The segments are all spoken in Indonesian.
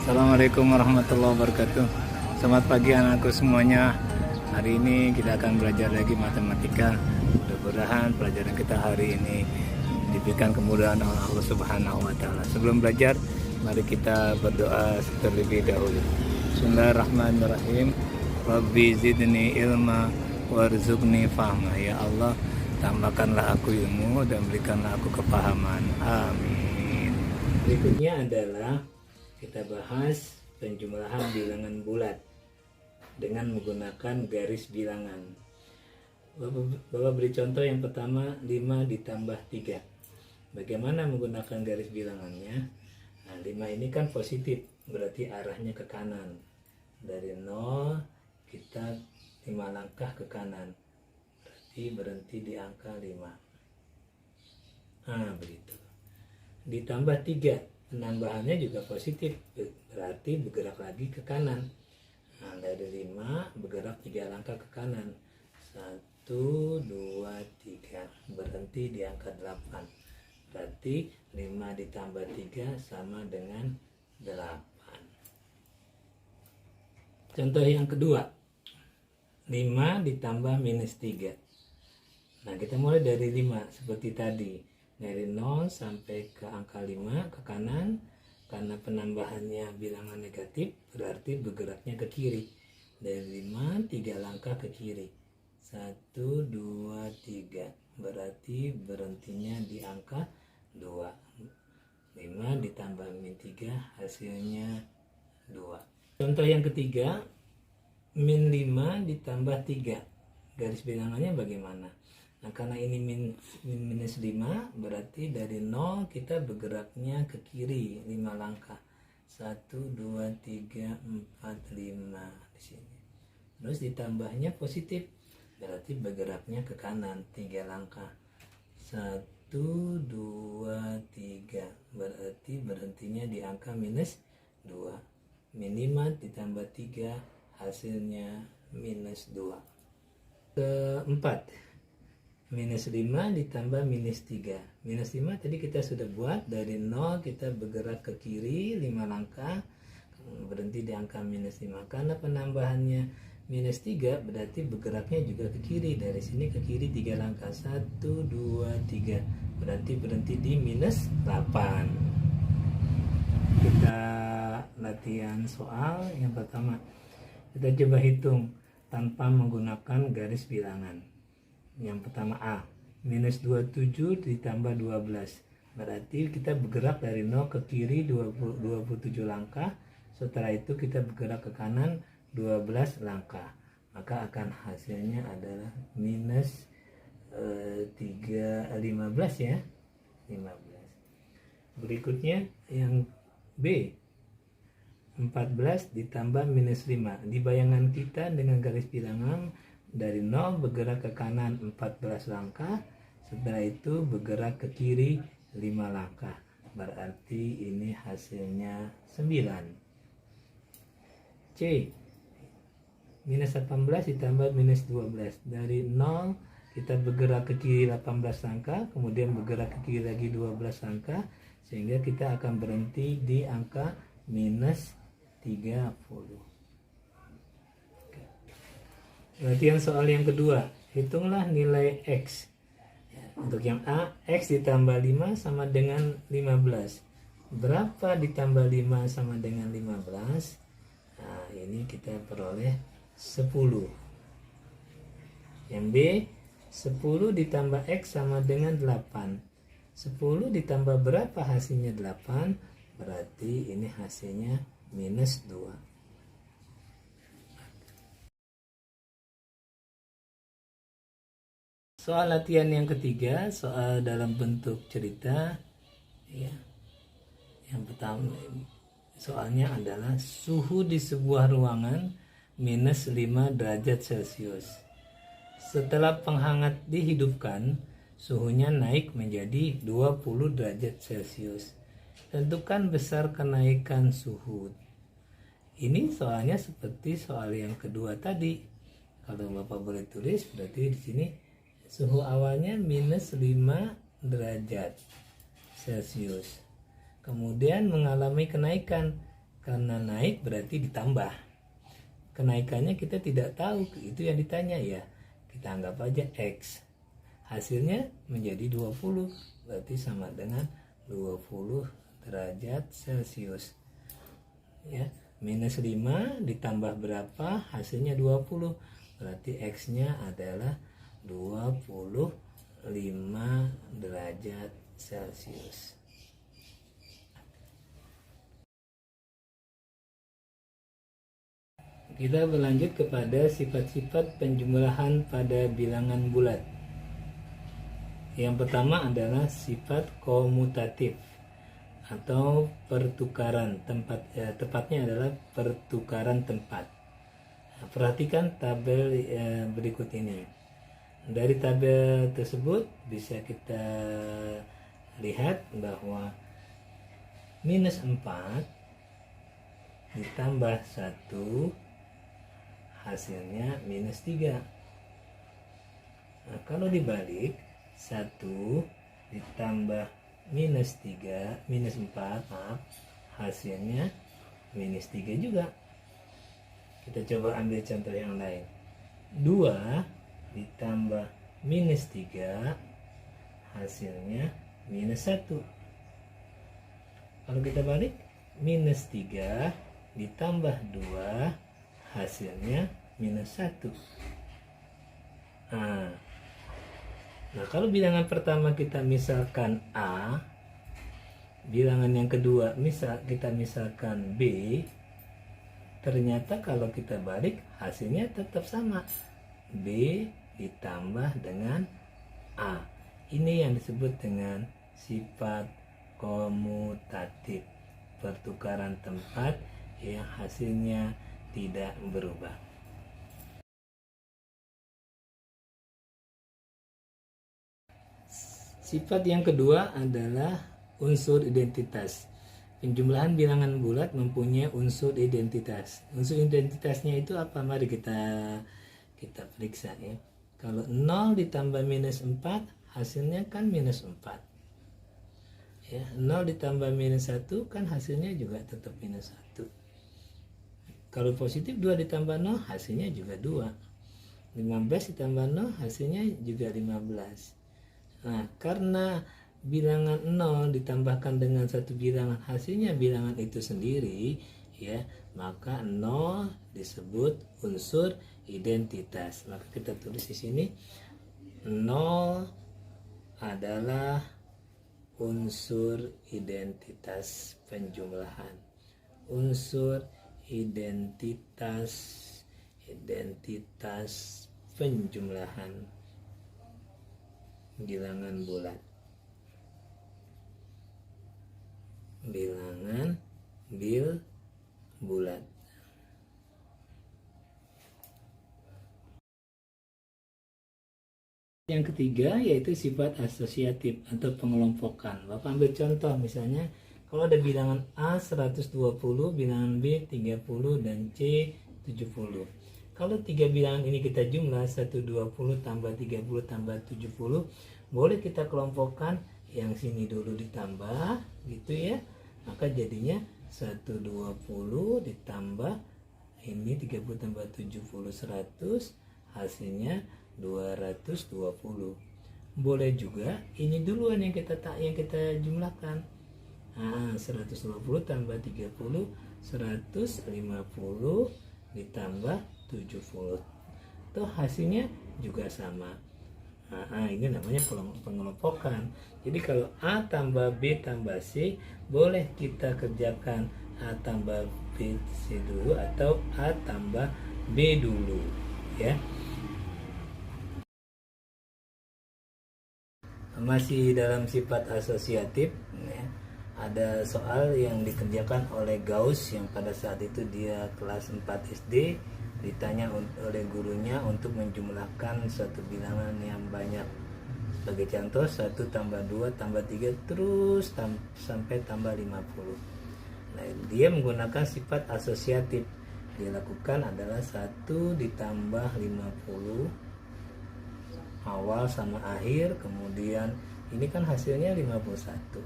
Assalamualaikum warahmatullahi wabarakatuh. Selamat pagi anakku semuanya. Hari ini kita akan belajar lagi matematika. Mudah-mudahan pelajaran kita hari ini diberikan kemudahan oleh Allah Subhanahu wa taala. Sebelum belajar, mari kita berdoa terlebih dahulu. Bismillahirrahmanirrahim. Rabbi zidni ilma warzuqni fahma. Ya Allah, tambahkanlah aku ilmu dan berikanlah aku kepahaman. Amin. Berikutnya adalah kita bahas penjumlahan bilangan bulat dengan menggunakan garis bilangan. Bapak beri contoh yang pertama, 5 ditambah 3. Bagaimana menggunakan garis bilangannya? Nah, 5 ini kan positif, berarti arahnya ke kanan. Dari 0 kita 5 langkah ke kanan, berarti berhenti di angka 5. Nah, begitu. Ditambah 3, penambahannya juga positif, berarti bergerak lagi ke kanan. Nah, dari 5 bergerak 3 langkah ke kanan. 1, 2, 3, berhenti di angka 8. Berarti 5 ditambah 3 sama dengan 8. Contoh yang kedua, 5 ditambah minus 3. Nah, kita mulai dari 5 seperti tadi. Dari 0 sampai ke angka 5 ke kanan, karena penambahannya bilangan negatif berarti bergeraknya ke kiri. Dari 5 3 langkah ke kiri. 1, 2, 3, berarti berhentinya di angka 2. 5 ditambah min 3 hasilnya 2. Contoh yang ketiga, min 5 ditambah 3. Garis bilangannya bagaimana? Nah, karena ini minus 5, berarti dari 0 kita bergeraknya ke kiri 5 langkah. 1, 2, 3, 4, 5 di sini. Terus ditambahnya positif, berarti bergeraknya ke kanan 3 langkah. 1, 2, 3, berarti berhentinya di angka minus 2. Min 5 ditambah 3 hasilnya minus 2. Keempat, minus 5 ditambah minus 3. Minus 5 tadi kita sudah buat, dari 0 kita bergerak ke kiri 5 langkah, berhenti di angka minus 5. Karena penambahannya minus 3 berarti bergeraknya juga ke kiri, dari sini ke kiri 3 langkah. 1, 2, 3, berarti berhenti di minus 8. Kita latihan soal yang pertama. Kita coba hitung tanpa menggunakan garis bilangan. Yang pertama A, minus 27 ditambah 12. Berarti kita bergerak dari 0 ke kiri 27 langkah. Setelah itu kita bergerak ke kanan 12 langkah. Maka akan hasilnya adalah minus 15 ya. 15. Berikutnya yang B, 14 ditambah minus 5. Di bayangan kita dengan garis bilangan, dari 0 bergerak ke kanan 14 langkah, setelah itu bergerak ke kiri 5 langkah, berarti ini hasilnya 9. C, minus 18 ditambah minus 12. Dari 0 kita bergerak ke kiri 18 langkah, kemudian bergerak ke kiri lagi 12 langkah, sehingga kita akan berhenti di angka minus 30. Latihan soal yang kedua, hitunglah nilai X. Untuk yang A, X ditambah 5 sama dengan 15. Berapa ditambah 5 sama dengan 15? Nah, ini kita peroleh 10. Yang B, 10 ditambah X sama dengan 8. 10 ditambah berapa hasilnya 8? Berarti ini hasilnya minus 2. Soal latihan yang ketiga, soal dalam bentuk cerita ya. Yang pertama, soalnya adalah suhu di sebuah ruangan minus 5 derajat Celcius. Setelah penghangat dihidupkan, suhunya naik menjadi 20 derajat Celcius. Tentukan besar kenaikan suhu. Ini soalnya seperti soal yang kedua tadi. Kalau Bapak boleh tulis, berarti di sini suhu awalnya minus 5 derajat Celcius. Kemudian mengalami kenaikan, karena naik berarti ditambah. Kenaikannya kita tidak tahu, itu yang ditanya ya. Kita anggap aja X. Hasilnya menjadi 20, berarti sama dengan 20 derajat Celcius. Ya, minus 5 ditambah berapa? Hasilnya 20. Berarti X-nya adalah 25 derajat Celcius. Kita berlanjut kepada sifat-sifat penjumlahan pada bilangan bulat. Yang pertama adalah sifat komutatif atau pertukaran tempat, tepatnya adalah pertukaran tempat. Nah, perhatikan tabel berikut ini. Dari tabel tersebut bisa kita lihat bahwa minus 4 ditambah 1 hasilnya minus 3. Nah, kalau dibalik 1 ditambah minus 4 hasilnya minus 3 juga. Kita coba ambil contoh yang lain. 2 ditambah minus 3 hasilnya minus 1. Kalau kita balik, minus 3 ditambah 2 hasilnya minus 1. Nah, kalau bilangan pertama kita misalkan A, bilangan yang kedua kita misalkan B, ternyata kalau kita balik hasilnya tetap sama, B ditambah dengan A. Ini yang disebut dengan sifat komutatif, pertukaran tempat yang hasilnya tidak berubah. Sifat yang kedua adalah unsur identitas. Penjumlahan bilangan bulat mempunyai unsur identitas. Unsur identitasnya itu apa? Mari kita periksa ya. Kalau 0 ditambah minus 4 hasilnya kan minus 4. Ya, 0 ditambah minus 1 kan hasilnya juga tetap minus 1. Kalau positif 2 ditambah 0 hasilnya juga 2. 15 ditambah 0 hasilnya juga 15. Nah, karena bilangan 0 ditambahkan dengan satu bilangan hasilnya bilangan itu sendiri ya, maka 0 disebut unsur identitas. Maka kita tulis di sini 0 adalah unsur identitas penjumlahan. Unsur identitas penjumlahan bilangan bulat. Bilangan bulat. Yang ketiga yaitu sifat asosiatif atau pengelompokan. Bapak ambil contoh misalnya kalau ada bilangan A 120, bilangan B 30 dan C 70. Kalau tiga bilangan ini kita jumlah 120 tambah 30 tambah 70, boleh kita kelompokkan yang sini dulu ditambah gitu ya. Maka jadinya 120 ditambah ini 30 tambah 70 100, hasilnya 220. Boleh juga ini duluan yang kita jumlahkan. 120 tambah 30 150 ditambah 70. Tuh hasilnya juga sama. Ini namanya pengelompokan. Jadi kalau A tambah B tambah C, boleh kita kerjakan A tambah B C dulu atau A tambah B dulu ya. Masih dalam sifat asosiatif ya. Ada soal yang dikerjakan oleh Gauss yang pada saat itu dia kelas 4 SD, ditanya oleh gurunya untuk menjumlahkan suatu bilangan yang banyak. Sebagai contoh 1 tambah 2 tambah 3 terus sampai tambah 50. Nah, dia menggunakan sifat asosiatif. Dia lakukan adalah 1 ditambah 50 awal sama akhir, kemudian Ini kan hasilnya 51.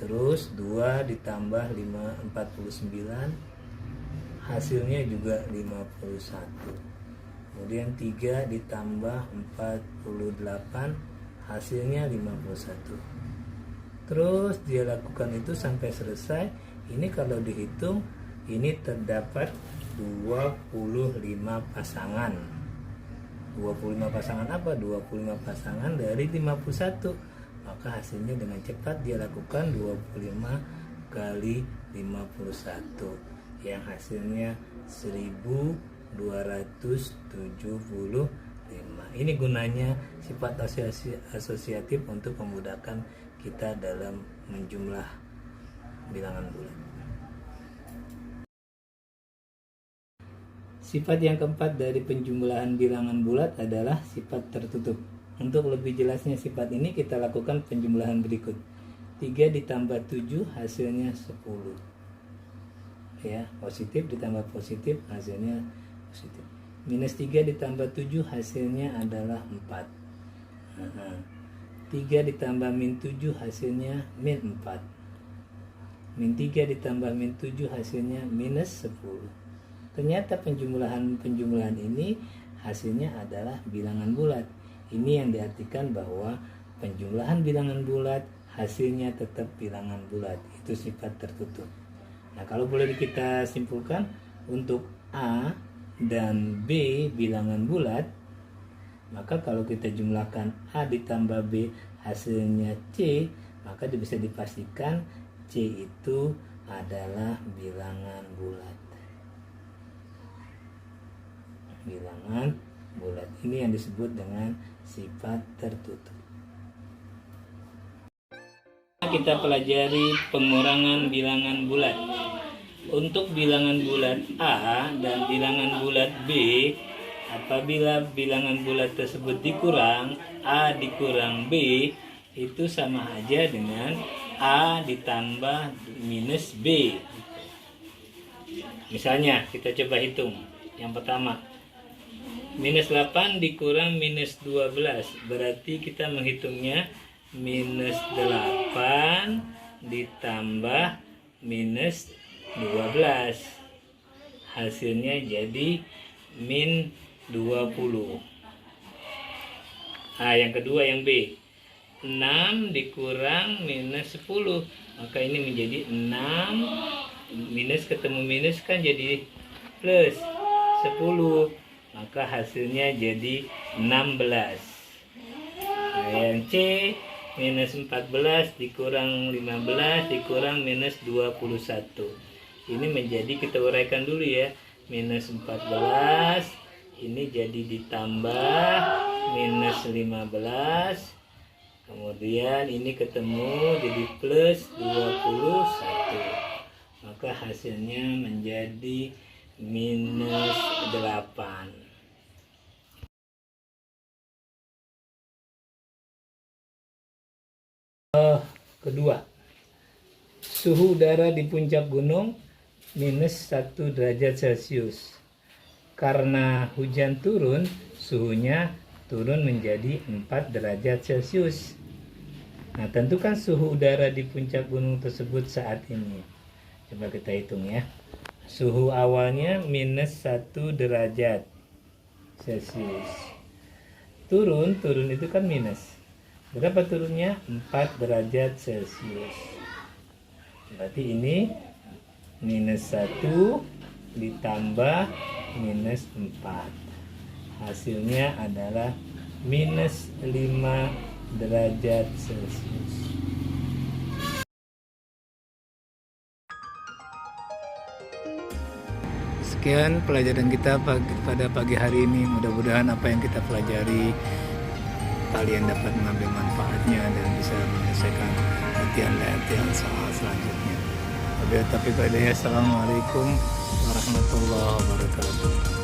Terus 2 ditambah 49, hasilnya juga 51. Kemudian 3 ditambah 48, hasilnya 51. Terus dia lakukan itu sampai selesai. Ini kalau dihitung, ini terdapat 25 pasangan. 25 pasangan apa? 25 pasangan dari 51. Maka hasilnya dengan cepat dia lakukan 25 kali 51, yang hasilnya 1275. Ini gunanya sifat asosiatif untuk memudahkan kita dalam menjumlah bilangan bulat. Sifat yang keempat dari penjumlahan bilangan bulat adalah sifat tertutup. Untuk lebih jelasnya sifat ini kita lakukan penjumlahan berikut. 3 ditambah 7 hasilnya 10. Ya, positif ditambah positif hasilnya positif. Minus 3 ditambah 7 hasilnya adalah 4. 3 ditambah min 7 hasilnya min 4. Min 3 ditambah min 7 hasilnya minus 10. Ternyata penjumlahan ini hasilnya adalah bilangan bulat. Ini yang diartikan bahwa penjumlahan bilangan bulat hasilnya tetap bilangan bulat. Itu sifat tertutup. Nah, kalau boleh kita simpulkan, untuk A dan B bilangan bulat, maka kalau kita jumlahkan A ditambah B hasilnya C, maka bisa dipastikan C itu adalah bilangan bulat. Bilangan bulat ini yang disebut dengan sifat tertutup. Kita pelajari pengurangan bilangan bulat. Untuk bilangan bulat A dan bilangan bulat B, apabila bilangan bulat tersebut dikurang, A dikurang B, itu sama aja dengan A ditambah minus B. Misalnya kita coba hitung. Yang pertama, minus 8 dikurang minus 12, berarti kita menghitungnya minus 8 ditambah minus 12, hasilnya jadi min 20. Nah, yang kedua yang B, 6 dikurang minus 10, maka ini menjadi 6, minus ketemu minus kan jadi plus 10, maka hasilnya jadi 16. Nah, yang C, minus 14 dikurang 15 dikurang minus 21. Ini menjadi, kita uraikan dulu ya, minus 14 ini jadi ditambah minus 15, kemudian ini ketemu jadi plus 21, maka hasilnya menjadi minus 8. Kedua, suhu udara di puncak gunung minus 1 derajat Celcius. Karena hujan turun, suhunya turun menjadi 4 derajat Celcius. Nah, tentukan suhu udara di puncak gunung tersebut saat ini. Coba kita hitung ya. Suhu awalnya minus 1 derajat Celcius. Turun itu kan minus. Berapa turunnya? 4 derajat Celcius. Berarti ini minus 1 ditambah minus 4. Hasilnya adalah minus 5 derajat Celcius. Sekian pelajaran kita pada pagi hari ini. Mudah-mudahan apa yang kita pelajari kalian dapat mengambil manfaatnya dan bisa menyelesaikan latihan-latihan soal selanjutnya. Assalamualaikum warahmatullahi wabarakatuh.